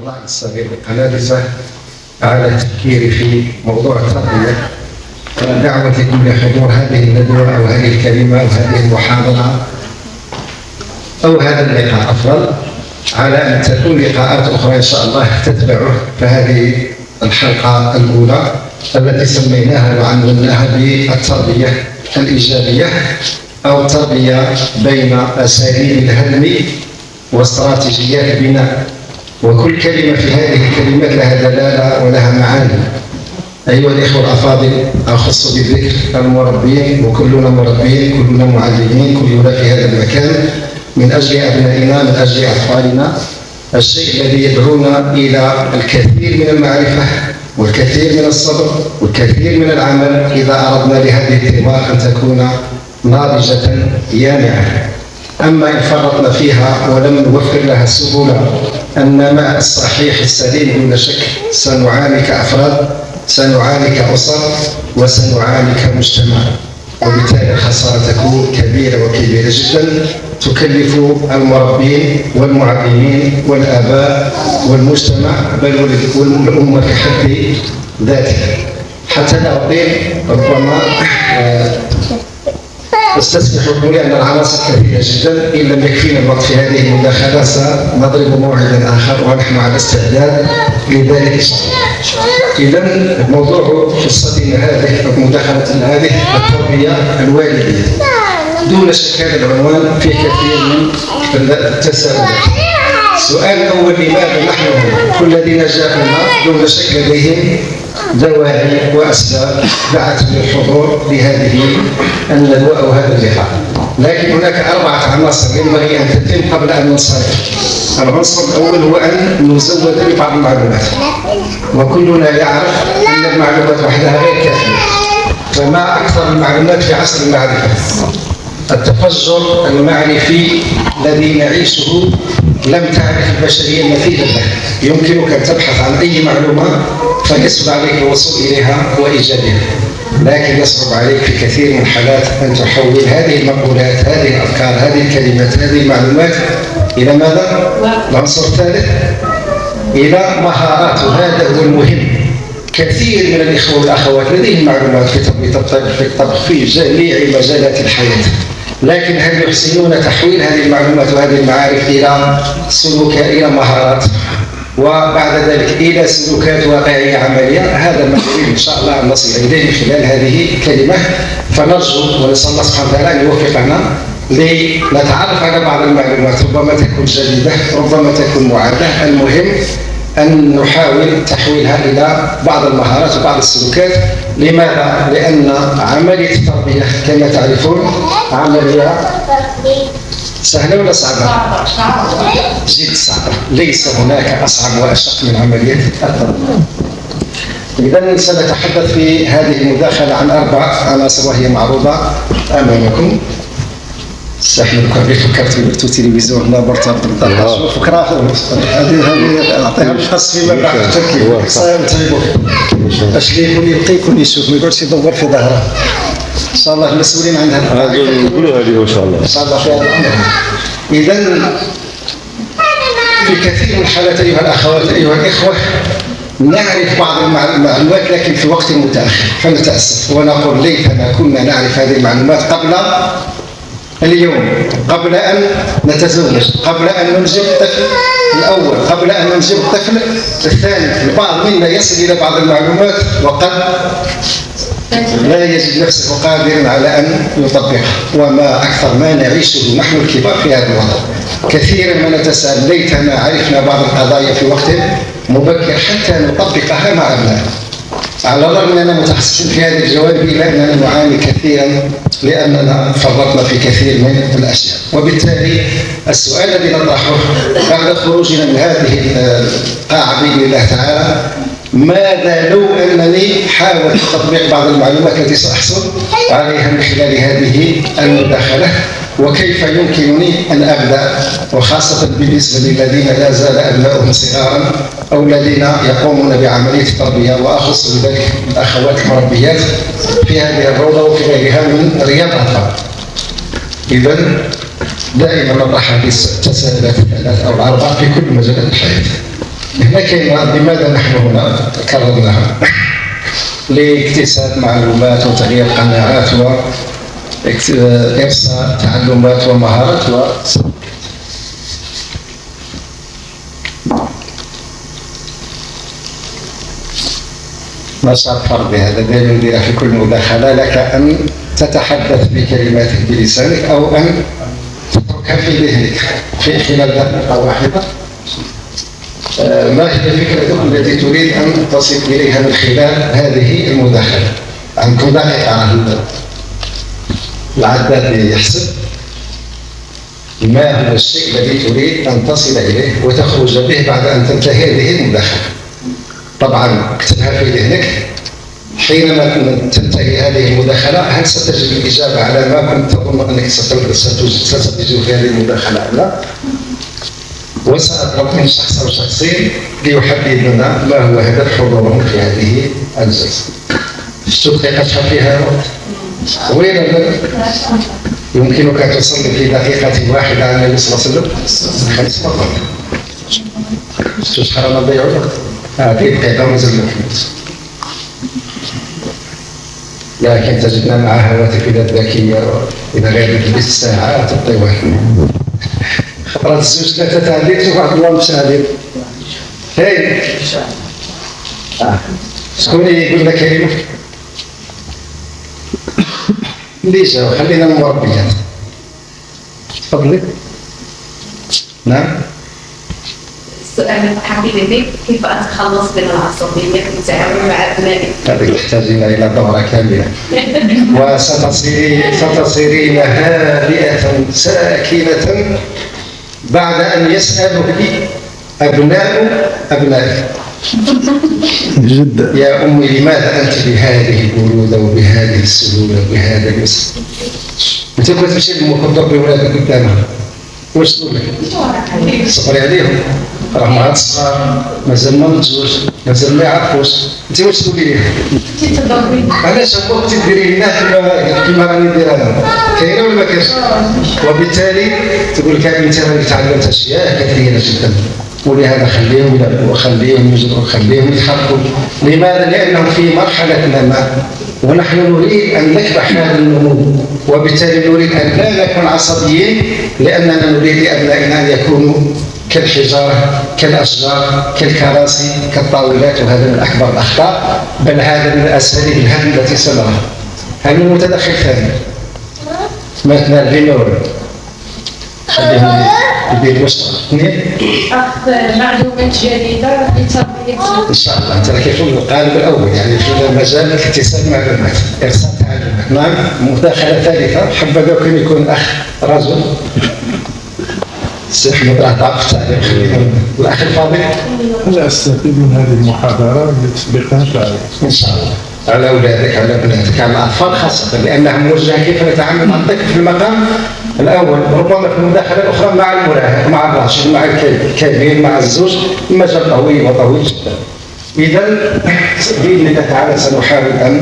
الفضاء الصغير بقنابسة على التفكير في موضوع التربية ودعوتكم لحضور هذه الندوة أو هذه الكلمة أو هذه المحاضرة أو هذا اللقاء أفضل، على أن تكون لقاءات أخرى إن شاء الله تتبعه. فهذه الحلقة الأولى التي سميناها وعنوناها بالتربية الإيجابية أو التربية بين أساليب الهدم واستراتيجيات البناء. وكل كلمة في هذه الكلمات لها دلالة ولها معاني. أيها الإخوة الأفاضل، أخص بالذكر المربين، وكلنا مربين، كلنا معلمين، كلنا في هذا المكان من أجل أبنائنا، من أجل أطفالنا. الشيء الذي يدعونا إلى الكثير من المعرفة والكثير من الصبر والكثير من العمل إذا أردنا لهذه الثمار أن تكون ناضجة يانعة. أما إن فرطنا فيها ولم نوفر لها السبل النماء الصحيح السليم دون شك سنعاني كأفراد، سنعاني كأسر، وسنعاني كمجتمع، وبالتالي الخسارة تكون كبيرة وكبيرة جدا تكلف المربين والمعلمين والآباء والمجتمع بل والأمة في حد ذاتها. حتى لا أطيل ربما استسمحوا لي أن العناصر كثيرة جدا، إن لم يكفينا الوقت في هذه المداخلة سنضرب موعدا آخر ونحن على استعداد لذلك إن شاء الله. إذا موضوع قصتنا هذه أو مداخلتنا هذه التربية الوالدية. دون شك هذا العنوان فيه كثير من التساؤلات. السؤال الأول: لماذا نحن هنا؟ كل الذين جاءونا دون شك لديهم دواعي وأسباب دعت للحضور لهذه الندوة أو هذا اللقاء. لكن هناك 4 عناصر ينبغي أن تتم قبل أن ننصرف. العنصر الأول هو أن نزود ببعض المعلومات، وكلنا يعرف أن المعلومات وحدها غير كافية. فما أكثر المعلومات في عصر المعرفة. التفجر المعرفي الذي نعيشه لم تعرف البشرية النتيجة له. يمكنك أن تبحث عن أي معلومة فيصعب عليك الوصول إليها وإيجادها، لكن يصعب عليك في كثير من الحالات أن تحول هذه المقولات، هذه الأفكار، هذه الكلمات، هذه المعلومات إلى ماذا؟ العنصر الثالث إلى مهارات. وهذا هو المهم. كثير من الإخوة والأخوات لديهم معلومات في تربية الطفل، في الطبخ، في جميع مجالات الحياة، لكن هل يحسنون تحويل هذه المعلومات وهذه المعارف إلى سلوك، إلى مهارات، وبعد ذلك إلى سلوكات واقعية عملية؟ هذا ما نريد إن شاء الله أن نصل إليه من خلال هذه الكلمة. فنرجو ونسأل الله سبحانه وتعالى أن يوفقنا لنتعرف على بعض المعلومات، ربما تكون جديدة، ربما تكون معادة. المهم أن نحاول تحويلها إلى بعض المهارات وبعض السلوكات. لماذا؟ لأن عملية التربية كما تعرفون عملية سهلة ولا صعبة؟ جد صعبة. ليس هناك أصعب وأشق من عملية التربية. إذن سنتحدث في هذه المداخلة عن 4 عناصر وهي معروضة أمامكم. استحمل كبير فكرت في التلفزيون هنا برتبط بالطاقة. فكرة هذه أعطيها الخاص فيما بعد التركيب. صاير تعيبوا اش اللي يلقيكم يشوف ما يقعدش يدور في ظهره. إن شاء الله المسؤولين عن هذا نقولوا هذه إن شاء الله. إن شاء الله في هذا الأمر. إذن في كثير من الحالات أيها الأخوات أيها الإخوة نعرف بعض المعلومات لكن في وقت متأخر، فنتأسف ونقول ليتنا كنا نعرف هذه المعلومات قبل اليوم، قبل أن نتزوج، قبل أن ننجب الطفل الأول، قبل أن ننجب الطفل الثاني. البعض منا يصل إلى بعض المعلومات وقد لا يجد نفسه قادرا على أن يطبقها. وما أكثر ما نعيشه نحن الكبار في هذا الوضع. كثيرا ما نتساءل ليتنا عرفنا بعض القضايا في وقت مبكر حتى نطبقها مع أبنائنا. على الرغم من أننا متحسسين في هذه الجوانب إلا أننا نعاني كثيرا لأننا فرطنا في كثير من الأشياء. وبالتالي السؤال الذي نطرحه بعد خروجنا من هذه القاعة بإذن الله تعالى: ماذا لو أنني حاولت تطبيق بعض المعلومات التي سأحصل عليها من خلال هذه المداخلة، وكيف يمكنني أن أبدأ، وخاصة بالنسبة للذين لا زال أبناؤهم صغارا أو الذين يقومون بعملية التربية، وأخص بذلك الأخوات المربيات في هذه الروضة وفي غيرها من رياض الأطفال. إذن دائما نطرح هذه التساؤلات ال3 أو ال4 في كل مجالات الحياة. هنا كاين لماذا نحن هنا كررناها لاكتساب معلومات وتغيير قناعات وإرساء تعلمات ومهارات نشاط فردي. هذا دائما نديره في كل مداخلة، لك أن تتحدث بكلماتك بلسانك أو أن تتركها في ذهنك في خلال دقيقة واحدة. ما هي الفكرة التي تريد أن تصل إليها من خلال هذه المداخلة؟ عندكم دقيقة على العداد يحسب ما هو الشيء الذي تريد أن تصل إليه وتخرج به بعد أن تنتهي هذه المداخلة. طبعا اكتبها في ذهنك. حينما تنتهي هذه المداخلة هل ستجد الإجابة على ما كنت تظن أنك ستجد في هذه المداخلة أم لا؟ وسأطلب من شخص أو شخصين ليحدد لنا ما هو هدف حضورهم في هذه الجلسة. شفتوا دقيقة شحال فيها وقت؟ طويلة ولا؟ يمكنك أن تصلي في دقيقة واحدة على النبي صلى الله عليه وسلم 5 مرات. شفتوا شحال نضيعوا الوقت؟ هذه دقيقة مازال ما فهمت. لكن تجدنا مع هواتفنا الذكية إذا غير تلبس الساعة تبطي واحد. خطرات الزوج 3 تعليق وواحد الله مش عليك. هاي. شكون يقول لك كلمة؟ اللي جاو خلينا المربيات. تفضلي. نعم. السؤال الحقيقي كيف أتخلص من العصبية والتعامل مع أبنائي؟ هذه تحتاجين إلى دورة كاملة. وستصيرين هادئة ساكنة بعد أن يسألك أبنائك جدا يا أمي لماذا أنت بهذه البرودة وبهذه السهولة وبهذا اليسر؟ أنت كنت تمشي للمخدر بولادك قدامها واش تقول لك؟ صبري عليهم راهم عاد صغار مازال ما متزوج مازال ما يعرفوش. أنت واش تقولي لهم؟ علاش هو تديري لنا كيما راني ندير أنا؟ كاينة ولا ما كاينش؟ وبالتالي تقول لك أنت راني تعلمت أشياء كثيرة جدا ولهذا خليهم يلعبوا وخليهم يجروا وخليهم يتحركوا. لماذا؟ لأنهم في مرحلة نماء ونحن نريد أن نكبح هذا النمو، وبالتالي نريد أن لا نكون عصبيين لأننا نريد لأبنائنا أن يكونوا كالحجارة كالأشجار كالكراسي كالطاولات. وهذا من أكبر الأخطاء، بل هذا من أساليب الهدم التي سنراها. هل من متدخل ثاني؟ مثلا الغنور خليهم يديروا اثنين أخذ معلومات جديدة لتربية. إن شاء الله أنت راك في القالب الأول يعني في مجال اكتساب معلومات إرسال تعليمات. نعم. مداخلة ثالثة حبذا كان يكون أخ رجل. السي أحمد راه ضعف التعليم خلينا الأخ الفاضل. أنا أستفيد من هذه المحاضرة لتطبيقها فعلا إن شاء الله على أولادك على بناتك على الأطفال خاصة لأنها موجهة كيف نتعامل مع الطفل في المقام الأول، ربما في المداخلة الأخرى مع المراهق مع الراشد مع الكبير مع الزوج المجال طويل وطويل جدا. إذا بإذن الله تعالى سنحاول أن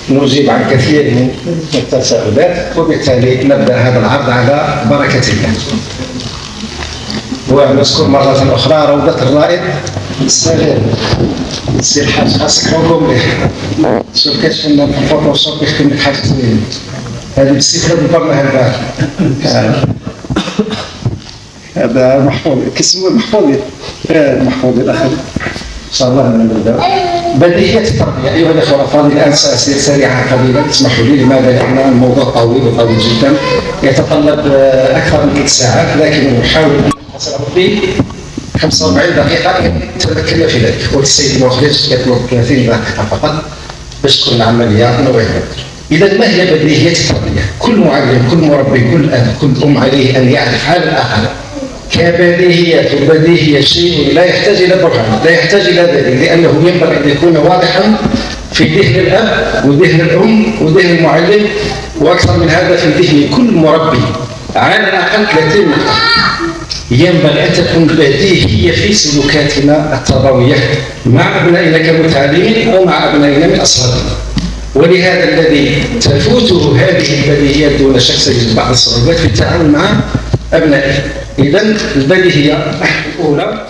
نجيب عن كثير من التساؤلات وبالتالي نبدأ هذا العرض على بركة الله. ونذكر مرة أخرى روضة الرائد الصغير السي الحاج خاصك حكم به. شوف كيف كنا في الفوتوشوب يخدم لك حاجة زوينة. هذه بالسيف هذا برنا هالبال. هذا محفوظ كسمه محفوظ محفوظ الأخر. إن شاء الله نبدأ. بديهية التربية أيها الأخوة الأفاضل. الآن سأسير سريعا قليلا اسمحوا لي. لماذا؟ لأن الموضوع طويل وطويل جدا يتطلب أكثر من 3 ساعات، لكن نحاول أن نختصره في 45 دقيقة تذكرنا في ذلك. والسيد المخرج يطلب 30 دقيقة فقط باش تكون العملية نوعية. إذا ما هي بديهية التربية؟ كل معلم كل مربي كل أب كل أم عليه أن يعرف على الأقل كبديهيات. والبديهية شيء لا يحتاج إلى برهان لا يحتاج إلى دليل، لأنه ينبغي أن يكون واضحا في ذهن الأب وذهن الأم وذهن المعلم، وأكثر من هذا في ذهن كل مربي على الأقل 30 نقطة. ينبغي أن تكون بديهية في سلوكاتنا التربوية مع أبنائنا كمتعلمين أو مع أبنائنا من أصغرهم. ولهذا الذي تفوته هذه البديهيات دون شك سيجد بعض الصعوبات في التعامل مع أبنائه. إذن البديهية الأولى